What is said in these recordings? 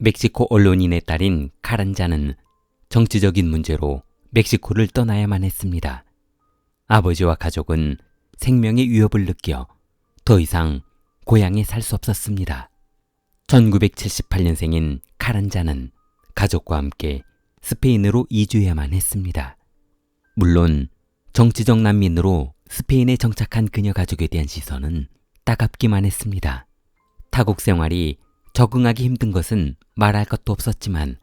멕시코 언론인의 딸인 카란자는 정치적인 문제로 멕시코를 떠나야만 했습니다. 아버지와 가족은 생명의 위협을 느껴 더 이상 고향에 살 수 없었습니다. 1978년생인 카란자는 가족과 함께 스페인으로 이주해야만 했습니다. 물론 정치적 난민으로 스페인에 정착한 그녀 가족에 대한 시선은 따갑기만 했습니다. 타국 생활이 적응하기 힘든 것은 말할 것도 없었지만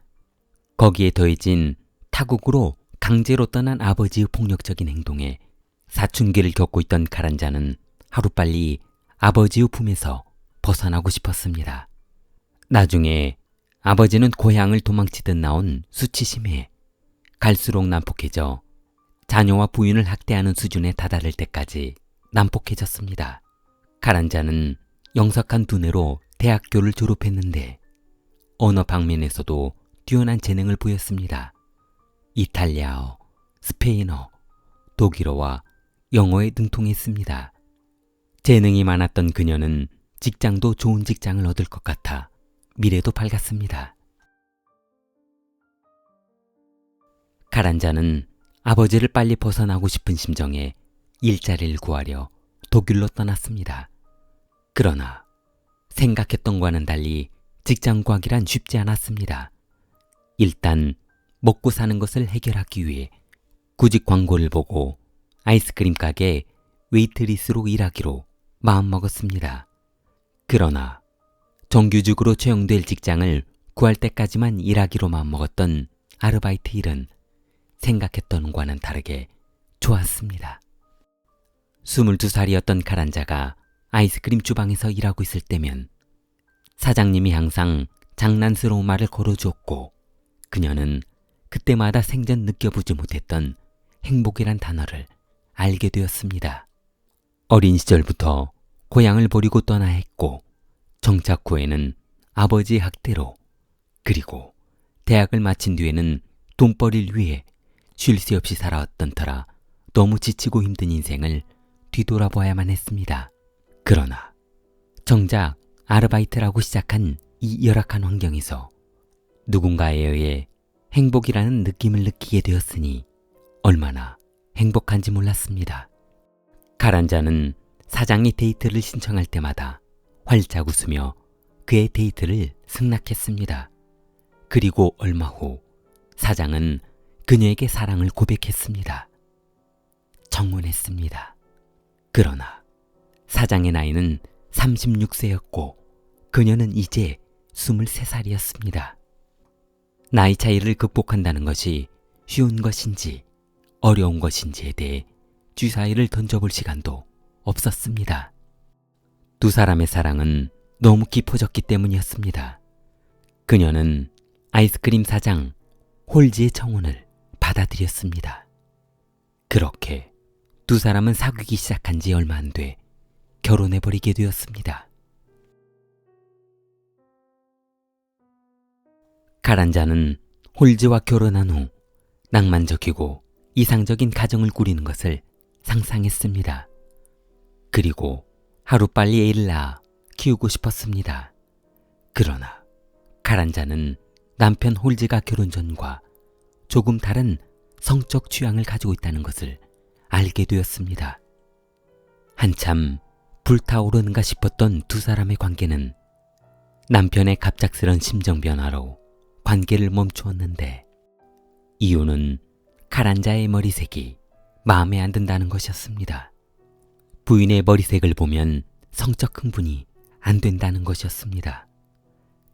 거기에 더해진 타국으로 강제로 떠난 아버지의 폭력적인 행동에 사춘기를 겪고 있던 카란자는 하루빨리 아버지의 품에서 벗어나고 싶었습니다. 나중에 아버지는 고향을 도망치듯 나온 수치심에 갈수록 난폭해져 자녀와 부인을 학대하는 수준에 다다를 때까지 난폭해졌습니다. 카란자는 영석한 두뇌로 대학교를 졸업했는데 언어 방면에서도 뛰어난 재능을 보였습니다. 이탈리아어, 스페인어, 독일어와 영어에 능통했습니다. 재능이 많았던 그녀는 직장도 좋은 직장을 얻을 것 같아 미래도 밝았습니다. 카란자는 아버지를 빨리 벗어나고 싶은 심정에 일자리를 구하려 독일로 떠났습니다. 그러나 생각했던 것과는 달리 직장 구하기란 쉽지 않았습니다. 일단 먹고 사는 것을 해결하기 위해 구직 광고를 보고 아이스크림 가게 웨이트리스로 일하기로 마음먹었습니다. 그러나 정규직으로 채용될 직장을 구할 때까지만 일하기로 마음먹었던 아르바이트 일은 생각했던 것과는 다르게 좋았습니다. 22살이었던 카란자가 아이스크림 주방에서 일하고 있을 때면 사장님이 항상 장난스러운 말을 걸어주었고 그녀는 그때마다 생전 느껴보지 못했던 행복이란 단어를 알게 되었습니다. 어린 시절부터 고향을 버리고 떠나야 했고 정착 후에는 아버지의 학대로 그리고 대학을 마친 뒤에는 돈벌이를 위해 쉴 새 없이 살아왔던 터라 너무 지치고 힘든 인생을 뒤돌아보아야만 했습니다. 그러나 정작 아르바이트라고 시작한 이 열악한 환경에서 누군가에 의해 행복이라는 느낌을 느끼게 되었으니 얼마나 행복한지 몰랐습니다. 카란자는 사장이 데이트를 신청할 때마다 활짝 웃으며 그의 데이트를 승낙했습니다. 그리고 얼마 후 사장은 그녀에게 사랑을 고백했습니다. 정혼했습니다. 그러나 사장의 나이는 36세였고 그녀는 이제 23살이었습니다. 나이 차이를 극복한다는 것이 쉬운 것인지 어려운 것인지에 대해 주사위를 던져볼 시간도 없었습니다. 두 사람의 사랑은 너무 깊어졌기 때문이었습니다. 그녀는 아이스크림 사장 홀지의 청혼을 받아들였습니다. 그렇게 두 사람은 사귀기 시작한 지 얼마 안 돼 결혼해버리게 되었습니다. 카란자는 홀지와 결혼한 후 낭만적이고 이상적인 가정을 꾸리는 것을 상상했습니다. 그리고 하루빨리 애를 낳아 키우고 싶었습니다. 그러나 카란자는 남편 홀지가 결혼 전과 조금 다른 성적 취향을 가지고 있다는 것을 알게 되었습니다. 한참 불타오르는가 싶었던 두 사람의 관계는 남편의 갑작스런 심정 변화로 관계를 멈추었는데 이유는 카란자의 머리색이 마음에 안 든다는 것이었습니다. 부인의 머리색을 보면 성적 흥분이 안 된다는 것이었습니다.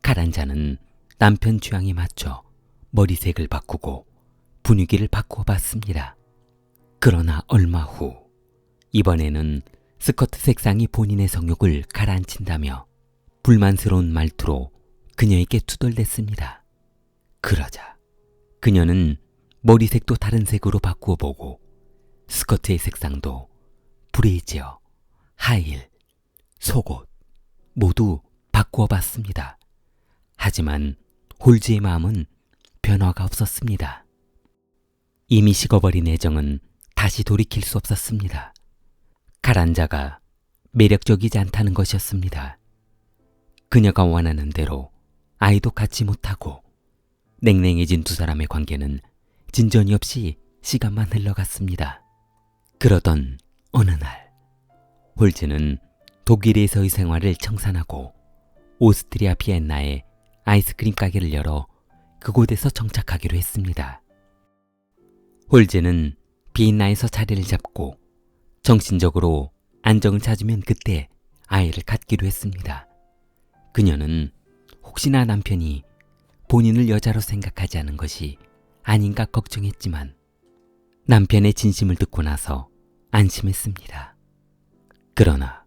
카란자는 남편 취향에 맞춰 머리색을 바꾸고 분위기를 바꾸어 봤습니다. 그러나 얼마 후 이번에는 스커트 색상이 본인의 성욕을 가라앉힌다며 불만스러운 말투로 그녀에게 투덜댔습니다. 그러자 그녀는 머리색도 다른 색으로 바꾸어 보고 스커트의 색상도 브레이지어, 하이힐, 속옷 모두 바꾸어 봤습니다. 하지만 홀지의 마음은 변화가 없었습니다. 이미 식어버린 애정은 다시 돌이킬 수 없었습니다. 카란자가 매력적이지 않다는 것이었습니다. 그녀가 원하는 대로 아이도 갖지 못하고 냉랭해진 두 사람의 관계는 진전이 없이 시간만 흘러갔습니다. 그러던 어느 날 홀즈는 독일에서의 생활을 청산하고 오스트리아 비엔나에 아이스크림 가게를 열어 그곳에서 정착하기로 했습니다. 홀즈는 비엔나에서 자리를 잡고 정신적으로 안정을 찾으면 그때 아이를 갖기로 했습니다. 그녀는 혹시나 남편이 본인을 여자로 생각하지 않은 것이 아닌가 걱정했지만 남편의 진심을 듣고 나서 안심했습니다. 그러나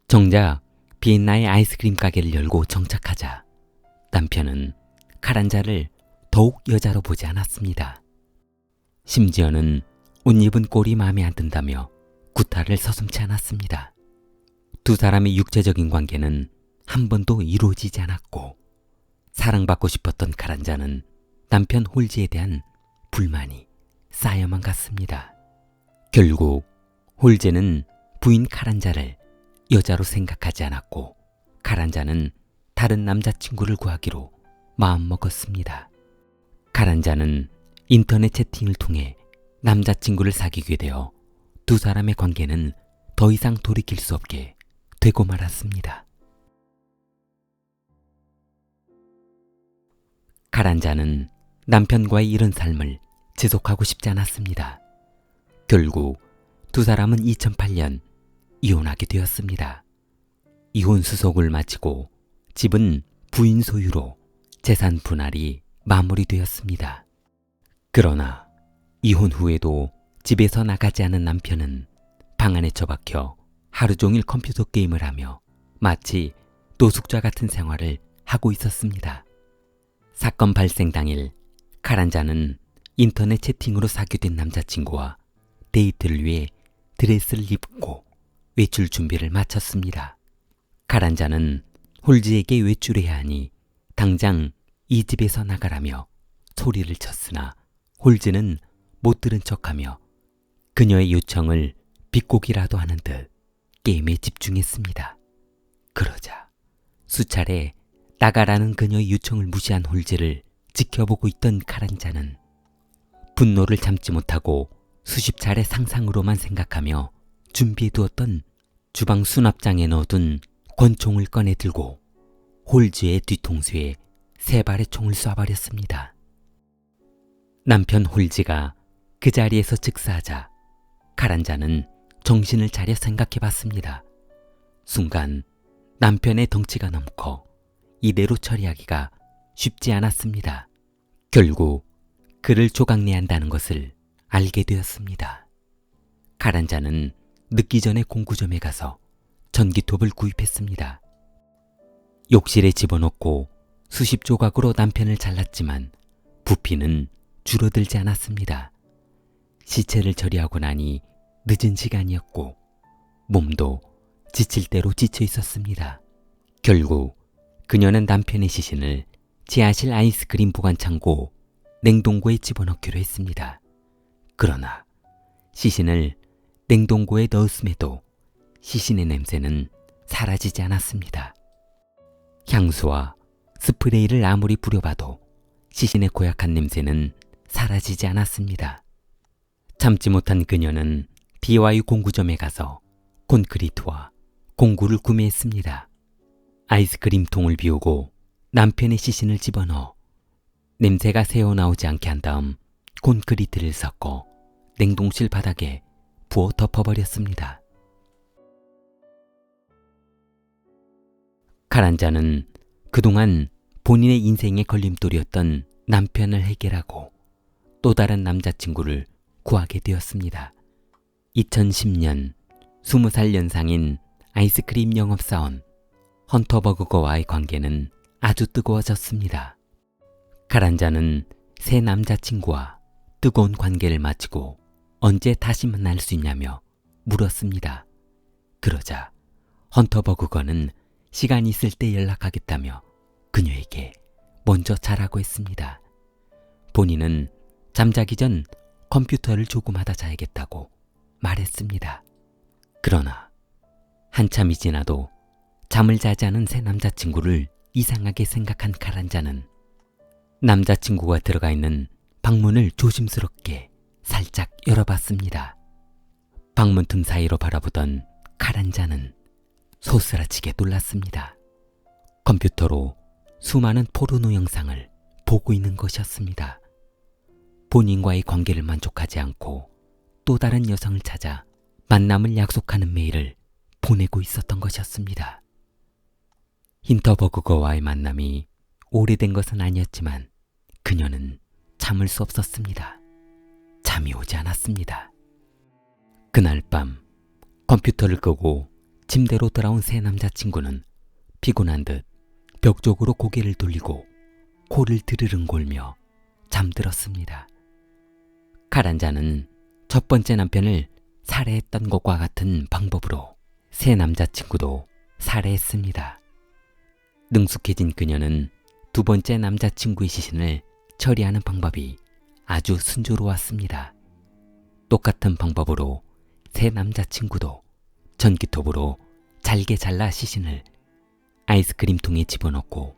정작 비엔나의 아이스크림 가게를 열고 정착하자 남편은 카란자를 더욱 여자로 보지 않았습니다. 심지어는 옷 입은 꼴이 마음에 안 든다며 구타를 서슴지 않았습니다. 두 사람의 육체적인 관계는 한 번도 이루어지지 않았고 사랑받고 싶었던 카란자는 남편 홀지에 대한 불만이 쌓여만 갔습니다. 결국 홀제는 부인 카란자를 여자로 생각하지 않았고 카란자는 다른 남자친구를 구하기로 마음먹었습니다. 카란자는 인터넷 채팅을 통해 남자친구를 사귀게 되어 두 사람의 관계는 더 이상 돌이킬 수 없게 되고 말았습니다. 카란자는 남편과의 이런 삶을 지속하고 싶지 않았습니다. 결국 두 사람은 2008년 이혼하게 되었습니다. 이혼 수속을 마치고 집은 부인 소유로 재산 분할이 마무리되었습니다. 그러나 이혼 후에도 집에서 나가지 않은 남편은 방 안에 처박혀 하루 종일 컴퓨터 게임을 하며 마치 노숙자 같은 생활을 하고 있었습니다. 사건 발생 당일 카란자는 인터넷 채팅으로 사귀된 남자친구와 데이트를 위해 드레스를 입고 외출 준비를 마쳤습니다. 카란자는 홀지에게 외출해야 하니 당장 이 집에서 나가라며 소리를 쳤으나 홀지는 못 들은 척하며 그녀의 요청을 비꼬기라도 하는 듯 게임에 집중했습니다. 그러자 수차례 나가라는 그녀의 요청을 무시한 홀지를 지켜보고 있던 카란자는 분노를 참지 못하고 수십 차례 상상으로만 생각하며 준비해두었던 주방 수납장에 넣어둔 권총을 꺼내 들고 홀지의 뒤통수에 3발의 총을 쏴버렸습니다. 남편 홀지가 그 자리에서 즉사하자 카란자는 정신을 차려 생각해봤습니다. 순간 남편의 덩치가 너무 커 이대로 처리하기가 쉽지 않았습니다. 결국 그를 조각내한다는 것을 알게 되었습니다. 카란자는 늦기 전에 공구점에 가서 전기톱을 구입했습니다. 욕실에 집어넣고 수십 조각으로 남편을 잘랐지만 부피는 줄어들지 않았습니다. 시체를 처리하고 나니 늦은 시간이었고 몸도 지칠 대로 지쳐 있었습니다. 결국 그녀는 남편의 시신을 지하실 아이스크림 보관 창고 냉동고에 집어넣기로 했습니다. 그러나 시신을 냉동고에 넣었음에도 시신의 냄새는 사라지지 않았습니다. 향수와 스프레이를 아무리 뿌려봐도 시신의 고약한 냄새는 사라지지 않았습니다. 참지 못한 그녀는 DIY 공구점에 가서 콘크리트와 공구를 구매했습니다. 아이스크림 통을 비우고 남편의 시신을 집어넣어 냄새가 새어나오지 않게 한 다음 콘크리트를 섞어 냉동실 바닥에 부어 덮어버렸습니다. 카란자는 그동안 본인의 인생의 걸림돌이었던 남편을 해결하고 또 다른 남자친구를 구하게 되었습니다. 2010년 20살 연상인 아이스크림 영업사원 헌터버그거와의 관계는 아주 뜨거워졌습니다. 카란자는 새 남자친구와 뜨거운 관계를 마치고 언제 다시 만날 수 있냐며 물었습니다. 그러자 헌터버그거는 시간이 있을 때 연락하겠다며 그녀에게 먼저 자라고 했습니다. 본인은 잠자기 전 컴퓨터를 조금하다 자야겠다고 말했습니다. 그러나 한참이 지나도 잠을 자지 않은 새 남자친구를 이상하게 생각한 카란자는 남자친구가 들어가 있는 방문을 조심스럽게 살짝 열어봤습니다. 방문 틈 사이로 바라보던 카란자는 소스라치게 놀랐습니다. 컴퓨터로 수많은 포르노 영상을 보고 있는 것이었습니다. 본인과의 관계를 만족하지 않고 또 다른 여성을 찾아 만남을 약속하는 메일을 보내고 있었던 것이었습니다. 힌터버그거와의 만남이 오래된 것은 아니었지만 그녀는 참을 수 없었습니다. 잠이 오지 않았습니다. 그날 밤 컴퓨터를 끄고 침대로 돌아온 새 남자친구는 피곤한 듯 벽 쪽으로 고개를 돌리고 코를 드르릉 골며 잠들었습니다. 카란자는 첫 번째 남편을 살해했던 것과 같은 방법으로 새 남자친구도 살해했습니다. 능숙해진 그녀는 두 번째 남자친구의 시신을 처리하는 방법이 아주 순조로웠습니다. 똑같은 방법으로 새 남자친구도 전기톱으로 잘게 잘라 시신을 아이스크림통에 집어넣고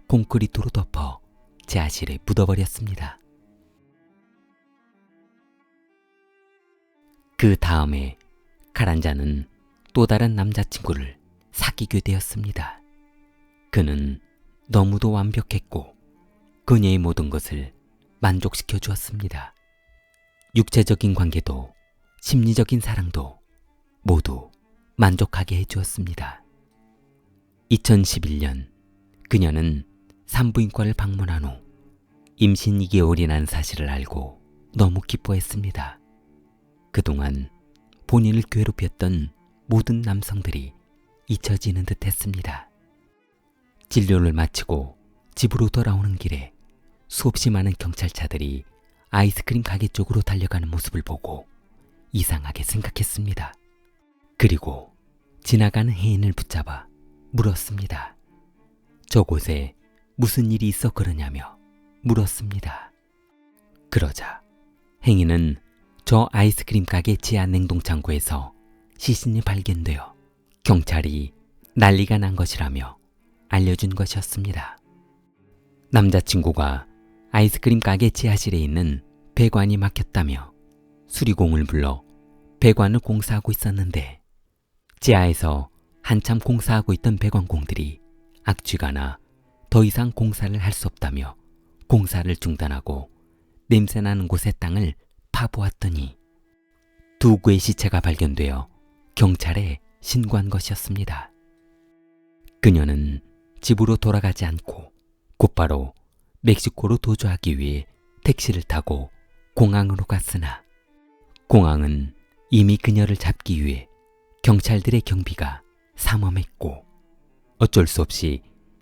콘크리트로 덮어 지하실에 묻어버렸습니다. 그 다음에 카란자는 또 다른 남자친구를 사귀게 되었습니다. 그는 너무도 완벽했고 그녀의 모든 것을 만족시켜 주었습니다. 육체적인 관계도 심리적인 사랑도 모두 만족하게 해주었습니다. 2011년 그녀는 산부인과를 방문한 후 임신 2개월이라는 사실을 알고 너무 기뻐했습니다. 그동안 본인을 괴롭혔던 모든 남성들이 잊혀지는 듯 했습니다. 진료를 마치고 집으로 돌아오는 길에 수없이 많은 경찰차들이 아이스크림 가게 쪽으로 달려가는 모습을 보고 이상하게 생각했습니다. 그리고 지나가는 해인을 붙잡아 물었습니다. 저곳에 무슨 일이 있어 그러냐며 물었습니다. 그러자 행인은 저 아이스크림 가게 지하 냉동창고에서 시신이 발견되어 경찰이 난리가 난 것이라며 알려준 것이었습니다. 남자친구가 아이스크림 가게 지하실에 있는 배관이 막혔다며 수리공을 불러 배관을 공사하고 있었는데 지하에서 한참 공사하고 있던 배관공들이 악취가 나 더 이상 공사를 할 수 없다며 공사를 중단하고 냄새나는 곳의 땅을 파보았더니 두 구의 시체가 발견되어 경찰에 신고한 것이었습니다. 그녀는 집으로 돌아가지 않고 곧바로 멕시코로 도주하기 위해 택시를 타고 공항으로 갔으나 공항은 이미 그녀를 잡기 위해 경찰들의 경비가 삼엄했고 어쩔 수 없이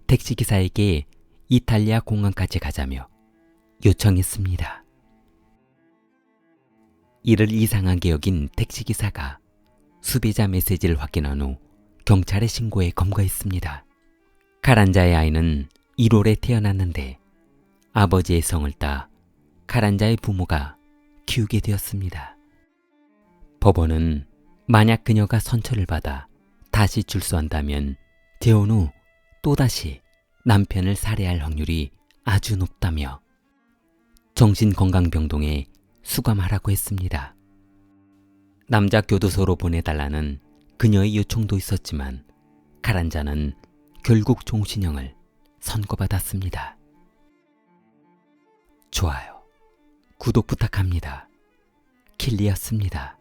택시기사에게 이탈리아 공항까지 가자며 요청했습니다. 이를 이상하게 여긴 택시기사가 수배자 메시지를 확인한 후 경찰에 신고해 검거했습니다. 카란자의 아이는 1월에 태어났는데 아버지의 성을 따 카란자의 부모가 키우게 되었습니다. 법원은 만약 그녀가 선처를 받아 다시 출소한다면 재혼 후 또다시 남편을 살해할 확률이 아주 높다며 정신건강병동에 수감하라고 했습니다. 남자 교도소로 보내달라는 그녀의 요청도 있었지만 카란자는 결국 종신형을 선고받았습니다. 좋아요, 구독 부탁합니다. 킬리였습니다.